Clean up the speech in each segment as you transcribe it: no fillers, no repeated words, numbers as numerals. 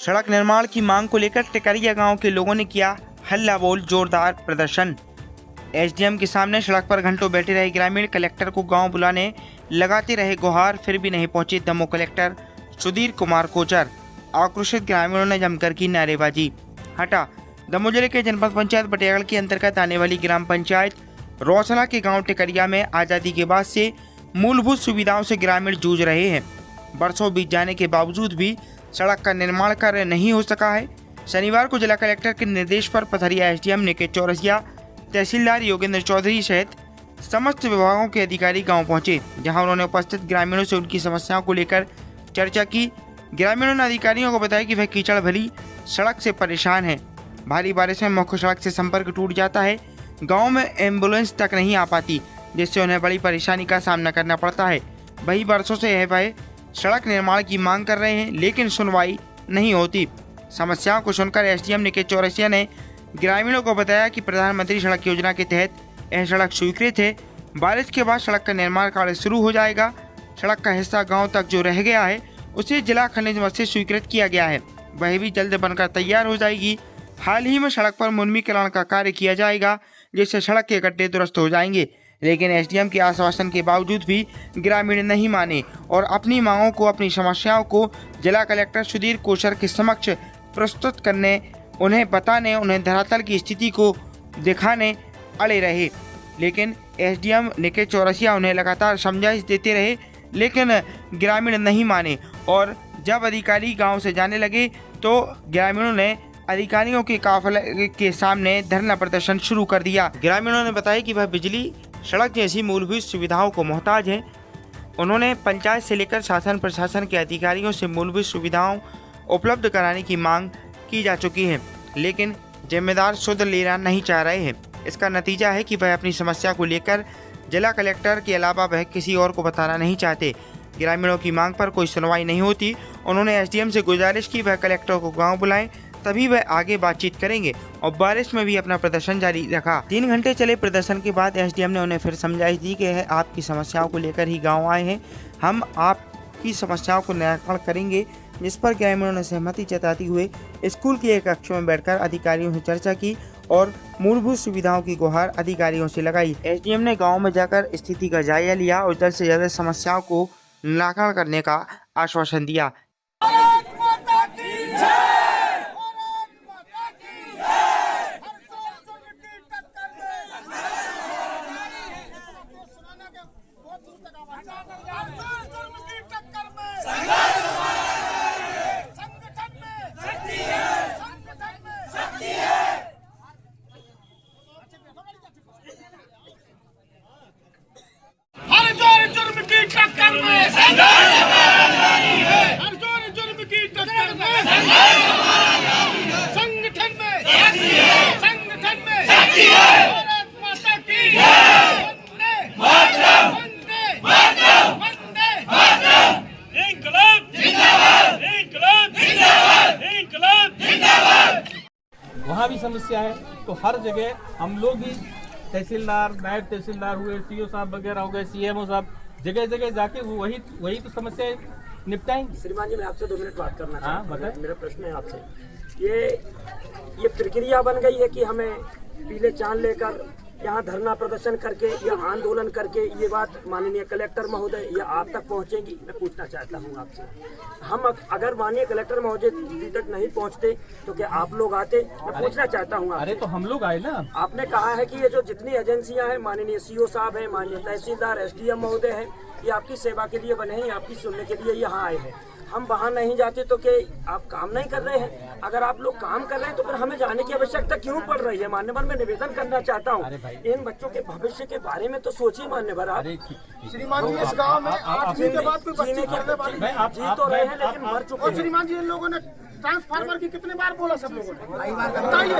सड़क निर्माण की मांग को लेकर टिकरिया गांव के लोगों ने किया हल्ला बोल जोरदार प्रदर्शन। एसडीएम के सामने सड़क पर घंटों बैठे रहे ग्रामीण, कलेक्टर को गांव बुलाने लगाते रहे गुहार, फिर भी नहीं पहुंचे दमोह कलेक्टर सुधीर कुमार कोचर। आक्रोशित ग्रामीणों ने जमकर की नारेबाजी। हटा। दमोह जिले के जनपद पंचायत बटियागढ़ के अंतर्गत आने वाली ग्राम पंचायत रोसला के गांव टिकरिया में आज़ादी के बाद से मूलभूत सुविधाओं से ग्रामीण जूझ रहे हैं। बरसों बीत जाने के बावजूद भी सड़क का निर्माण कार्य नहीं हो सका है। शनिवार को जिला कलेक्टर के निर्देश पर पथरिया एसडीएम निकेत चौरसिया, तहसीलदार योगेंद्र चौधरी सहित समस्त विभागों के अधिकारी गांव पहुंचे, जहां उन्होंने उपस्थित ग्रामीणों से उनकी समस्याओं को लेकर चर्चा की। ग्रामीणों ने अधिकारियों को बताया कि वह कीचड़ भरी सड़क से परेशान है। भारी बारिश में मुख्य सड़क से संपर्क टूट जाता है। गाँव में एम्बुलेंस तक नहीं आ पाती, जिससे उन्हें बड़ी परेशानी का सामना करना पड़ता है। वही बरसों से वह सड़क निर्माण की मांग कर रहे हैं, लेकिन सुनवाई नहीं होती। समस्याओं को सुनकर एसडीएम निकेत चौरसिया ने ग्रामीणों को बताया कि प्रधानमंत्री सड़क योजना के तहत यह सड़क स्वीकृत है। बारिश के बाद सड़क का निर्माण कार्य शुरू हो जाएगा। सड़क का हिस्सा गांव तक जो रह गया है उसे जिला खनिज मद से स्वीकृत किया गया है, वह भी जल्द बनकर तैयार हो जाएगी। हाल ही में सड़क पर मुर्मीकरण का कार्य किया जाएगा, जिससे सड़क के गड्ढे दुरुस्त हो जाएंगे। लेकिन एसडीएम के आश्वासन के बावजूद भी ग्रामीण नहीं माने और अपनी मांगों को, अपनी समस्याओं को जिला कलेक्टर सुधीर कोचर के समक्ष प्रस्तुत करने, उन्हें बताने, उन्हें धरातल की स्थिति को दिखाने अड़े रहे। लेकिन एसडीएम निकेत चौरसिया उन्हें लगातार समझाइश देते रहे, लेकिन ग्रामीण नहीं माने और जब अधिकारी गांव से जाने लगे तो ग्रामीणों ने अधिकारियों के काफिले के सामने धरना प्रदर्शन शुरू कर दिया। ग्रामीणों ने बताया कि वह बिजली, सड़क जैसी मूलभूत सुविधाओं को मोहताज हैं। उन्होंने पंचायत से लेकर शासन प्रशासन के अधिकारियों से मूलभूत सुविधाओं उपलब्ध कराने की मांग की जा चुकी है, लेकिन जिम्मेदार सुध लेना नहीं चाह रहे हैं। इसका नतीजा है कि वह अपनी समस्या को लेकर जिला कलेक्टर के अलावा वह किसी और को बताना नहीं चाहते। ग्रामीणों की मांग पर कोई सुनवाई नहीं होती। उन्होंने एसडीएम से गुजारिश की वह कलेक्टर को गाँव बुलाएं, तभी वह आगे बातचीत करेंगे, और बारिश में भी अपना प्रदर्शन जारी रखा। 3 घंटे चले प्रदर्शन के बाद एसडीएम ने उन्हें फिर समझाइश दी कि आपकी समस्याओं को लेकर ही गांव आए हैं, हम आपकी समस्याओं को निराकरण करेंगे। जिस पर ग्रामीणों ने सहमति जताते हुए स्कूल की एक कक्ष में बैठकर अधिकारियों से चर्चा की और मूलभूत सुविधाओं की गुहार अधिकारियों से लगाई। एसडीएम ने गाँव में जाकर स्थिति का जायजा लिया और जल्द से जल्द समस्याओं को निराकरण करने का आश्वासन दिया। वहाँ भी समस्या है, तो हर जगह हम लोग ही तहसीलदार, नायब तहसीलदार हुए, सीओ साहब वगैरह हो गए, सीएमओ साहब, जगह जगह जाके वही तो समस्या निपटाएंगे। श्रीमान जी, मैं आपसे 2 मिनट बात करना चाहता हूँ। बताएं। मेरा प्रश्न है आपसे, ये प्रक्रिया बन गई है कि हमें पीले चांद लेकर यहाँ धरना प्रदर्शन करके या आंदोलन करके ये बात माननीय कलेक्टर महोदय या आप तक पहुँचेगी? मैं पूछना चाहता हूँ आपसे, हम अगर माननीय कलेक्टर महोदय दिल्ली तक नहीं पहुँचते तो क्या आप लोग आते? मैं पूछना चाहता हूँ। अरे तो हम लोग आए ना। आपने कहा है कि ये जो जितनी एजेंसियां हैं, माननीय सीओ साहब हैं, माननीय तहसीलदार, एसडीएम महोदय हैं, ये आपकी सेवा के लिए बने हैं, आपकी सुनने के लिए यहाँ आए हैं। हम वहाँ नहीं जाते तो क्या आप काम नहीं कर रहे हैं? अगर आप लोग काम कर रहे हैं तो फिर हमें जाने की आवश्यकता क्यों पड़ रही है? मान्यवर, मैं निवेदन करना चाहता हूँ, इन बच्चों के भविष्य के बारे में तो सोचिए मान्यवर आप। श्रीमान जी, इस गांव में आज के बाद कोई बच्चे करने वाले जी तो रहे हैं लेकिन मर चुके हैं। श्रीमान जी, इन लोगों ने ट्रांसफार्मर की कितने बार बोला सब लोगों ने? बताइए,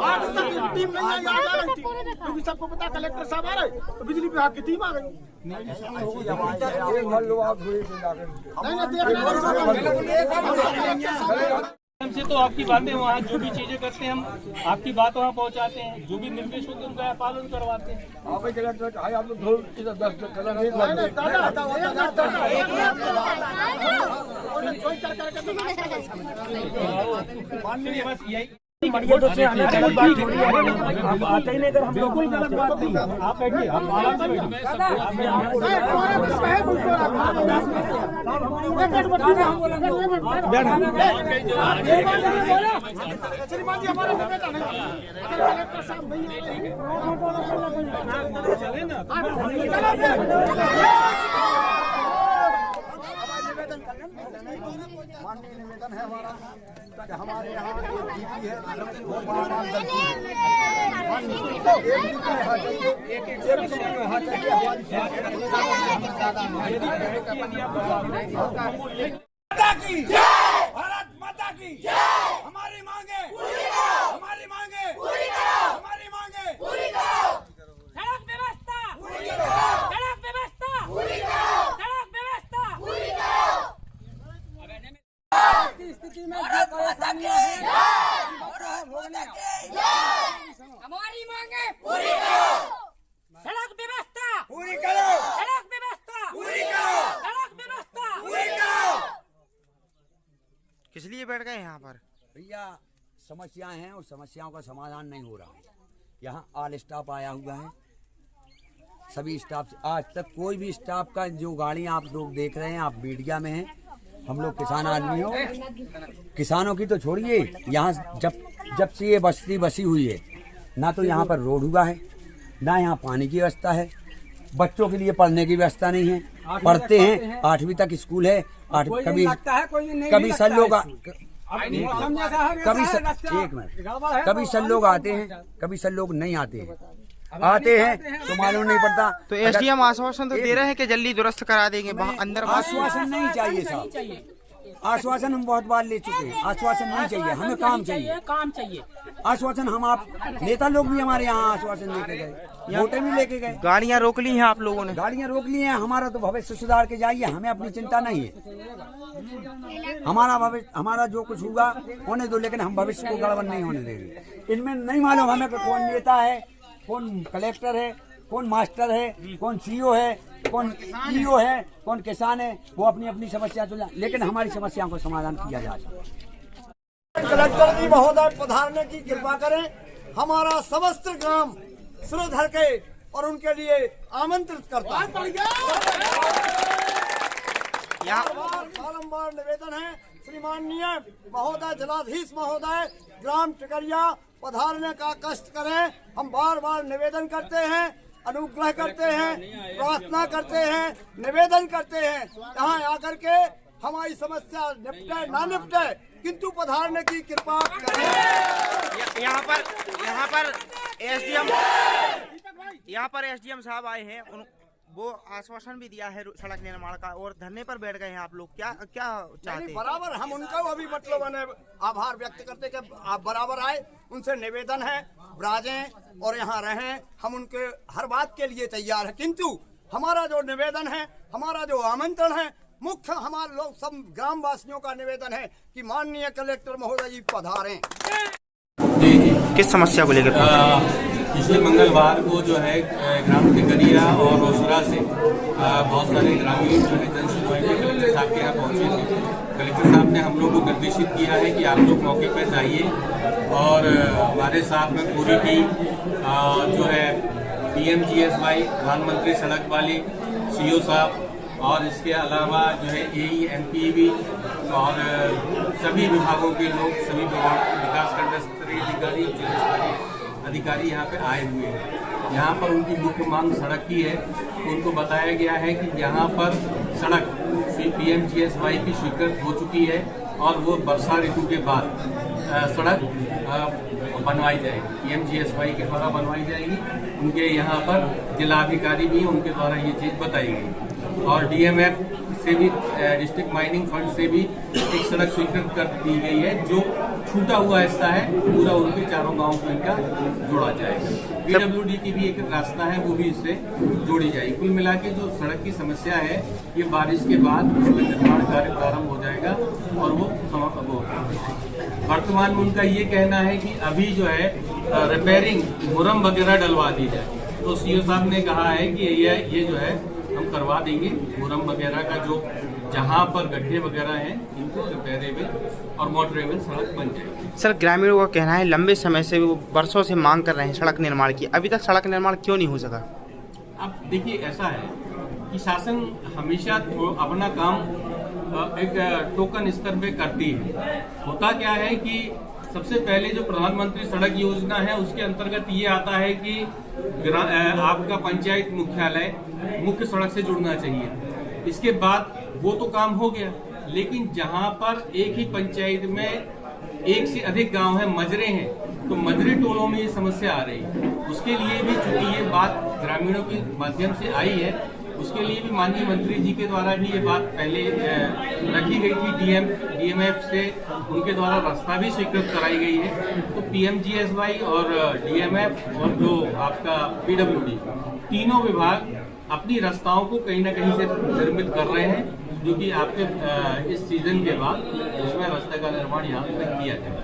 आज तक टीम नहीं आई, आज आ रही थी क्योंकि सबको पता कलेक्टर साहब आ रहे तो बिजली विभाग की टीम आ गई। हमसे तो आपकी बातें वहाँ जो भी चीजें करते हैं हम आपकी बात वहाँ पहुँचाते हैं, जो भी निर्देश होते हैं उनका पालन करवाते हैं। चलिए बस यही ये तो से हमें गलत बात हो रही है, आप आते ही नहीं अगर हम बिल्कुल गलत बात नहीं है। आप बैठिए, आप आराम से बैठिए। श्रीमान जी हमारा निवेदन है, अगर कलेक्टर साहब नहीं माननीय निवेदन है हमारा कि हमारे यहाँ एक डीपी है, वो बार-बार गलती है। माननीय एक डीपी यहाँ चाहिए, एक यहाँ चाहिए हमारी माता की जय, भारत माता की जय। हमारी मांगे हमारी मांगे हमारी मांगे सड़क व्यवस्था सड़क व्यवस्था सड़क व्यवस्था की स्थिति में जो परेशानियां हैं हमारी मांगे पूरी करो, सड़क व्यवस्था पूरी करो, सड़क व्यवस्था पूरी करो, सड़क व्यवस्था पूरी करो। किस लिए बैठ गए यहाँ पर? भैया समस्याएं हैं और समस्याओं का समाधान नहीं हो रहा है। यहाँ ऑल स्टाफ आया हुआ है, सभी स्टाफ से आज तक कोई भी स्टाफ का जो गाड़ी आप लोग देख रहे हैं, आप मीडिया में हैं, हम लोग किसान आदमी हो, किसानों की तो छोड़िए, यहाँ जब से ये बस्ती बसी हुई है ना तो यहाँ पर रोड हुआ है, ना यहाँ पानी की व्यवस्था है, बच्चों के लिए पढ़ने की व्यवस्था नहीं है, पढ़ते हैं 8वीं तक स्कूल है, कभी सर लोग कभी सर लोग आते हैं, कभी सर लोग नहीं आते हैं, आते हैं तो मालूम नहीं पड़ता। तो एसडीएम आश्वासन तो दे रहे हैं कि जल्दी दुरुस्त करा देंगे, वहाँ अंदर आश्वासन नहीं चाहिए साहब, आश्वासन हम बहुत बार ले चुके हैं, आश्वासन नहीं चाहिए, हमें काम चाहिए। आश्वासन हम आप नेता लोग भी हमारे यहाँ आश्वासन लेके गए, वोटें भी लेके गए, गाड़ियाँ रोक ली हैं आप लोगों ने, गाड़ियाँ रोक ली हैं। हमारा तो भविष्य सुधार के जाइए, हमें अपनी चिंता नहीं है, हमारा भविष्य हमारा जो कुछ होगा होने दो, लेकिन हम भविष्य को गड़बड़ नहीं होने देंगे। इनमें नहीं मालूम हमें कौन नेता है, कौन कलेक्टर है, कौन मास्टर है, कौन सीईओ है, कौन ईओ है, कौन किसान है, वो अपनी अपनी समस्या सुलझा, लेकिन हमारी समस्याओं को समाधान किया जा सकता। कलेक्टर जी महोदय पधारने की कृपा करें, हमारा समस्त ग्राम सिरोधर के और उनके लिए आमंत्रित करता है। बारंबार निवेदन है श्रीमाननीय महोदय जिलाधीश महोदय ग्राम टिकरिया पधारने का कष्ट करें। हम बार बार निवेदन करते हैं, अनुग्रह करते हैं, प्रार्थना करते हैं, निवेदन करते हैं, यहाँ आकर के हमारी समस्या निपटे ना निपटे, किंतु पधारने की कृपा करें। यहाँ पर एसडीएम साहब आए हैं, वो आश्वासन भी दिया है सड़क निर्माण का, और धरने पर बैठ गए हैं आप लोग, क्या चाहते हैं? बराबर हम उनका अभी मतलब आभार व्यक्त करते कि आप बराबर आए, उनसे निवेदन है ब्राजें और यहाँ रहें, हम उनके हर बात के लिए तैयार है, किंतु हमारा जो निवेदन है, हमारा जो आमंत्रण है, मुख्य हमारे लोग सब ग्राम वासियों का निवेदन है कि माननीय कलेक्टर महोदय जी पधारें। किस समस्या को लेकर? पिछले मंगलवार को जो है ग्राम टिकरिया और रोसड़ा से बहुत सारे ग्रामीण जो है जन सुनवाई में कलेक्टर साहब के यहाँ पहुँचे थे। कलेक्टर साहब ने हम लोग को निर्देशित किया है कि आप लोग मौके पर जाइए, और हमारे साथ में पूरी टीम जो है PMGSY प्रधानमंत्री सड़क वाली सीईओ साहब, और इसके अलावा जो है AE MPV और सभी विभागों के लोग, सभी विकास खंड स्तरीय अधिकारी, जिला स्तरीय अधिकारी यहाँ पे आए हुए हैं। यहाँ पर उनकी मुख्य मांग सड़क की है। उनको बताया गया है कि यहाँ पर सड़क PMGSY की स्वीकृत हो चुकी है, और वो वर्षा ऋतु के बाद सड़क बनवाई जाएगी, PMGSY के द्वारा बनवाई जाएगी। उनके यहाँ पर जिलाधिकारी भी, उनके द्वारा ये चीज़ बताई गई, और DMF से भी, डिस्ट्रिक्ट माइनिंग फंड से भी एक सड़क स्वीकृत कर दी गई है। जो छूटा हुआ हिस्सा है पूरा उनके चारों गांव को इनका जोड़ा जाएगा। PWD की भी एक रास्ता है, वो भी इससे जोड़ी जाएगी। कुल मिला के जो सड़क की समस्या है, ये बारिश के बाद उसमें निर्माण कार्य प्रारंभ हो जाएगा और वो समाप्त हो जाएगा। वर्तमान में उनका ये कहना है कि अभी जो है रिपेयरिंग, मुरम वगैरह डलवा दी जाए। तो सीईओ साहब ने कहा है कि ये जो है हम करवा देंगे, मुरम वगैरह का जो जहाँ पर गड्ढे वगैरह हैं इनको को रिपेयरेबल और मोटरेबल सड़क बन जाएगी। सर, ग्रामीणों का कहना है लंबे समय से वो वर्षों से मांग कर रहे हैं सड़क निर्माण की, अभी तक सड़क निर्माण क्यों नहीं हो सका? अब देखिए, ऐसा है कि शासन हमेशा अपना काम एक टोकन स्तर पे करती है। होता क्या है कि सबसे पहले जो प्रधानमंत्री सड़क योजना है उसके अंतर्गत ये आता है कि आपका पंचायत मुख्यालय मुख्य सड़क से जुड़ना चाहिए। इसके बाद वो तो काम हो गया, लेकिन जहां पर एक ही पंचायत में एक से अधिक गांव है, मजरे हैं, तो मजरे टोलों में ये समस्या आ रही है। उसके लिए भी चूंकि ये बात ग्रामीणों के माध्यम से आई है, उसके लिए भी माननीय मंत्री जी के द्वारा भी ये बात पहले रखी गई थी। डीएमएफ से उनके द्वारा रास्ता भी स्वीकृत कराई गई है। तो पीएमजीएसवाई और डीएमएफ और जो आपका पीडब्ल्यूडी, तीनों विभाग अपनी रास्ताओं को कहीं ना कहीं से निर्मित कर रहे हैं, जो कि आपके इस सीजन के बाद उसमें रास्ते का निर्माण यहाँ तक किया जाएगा।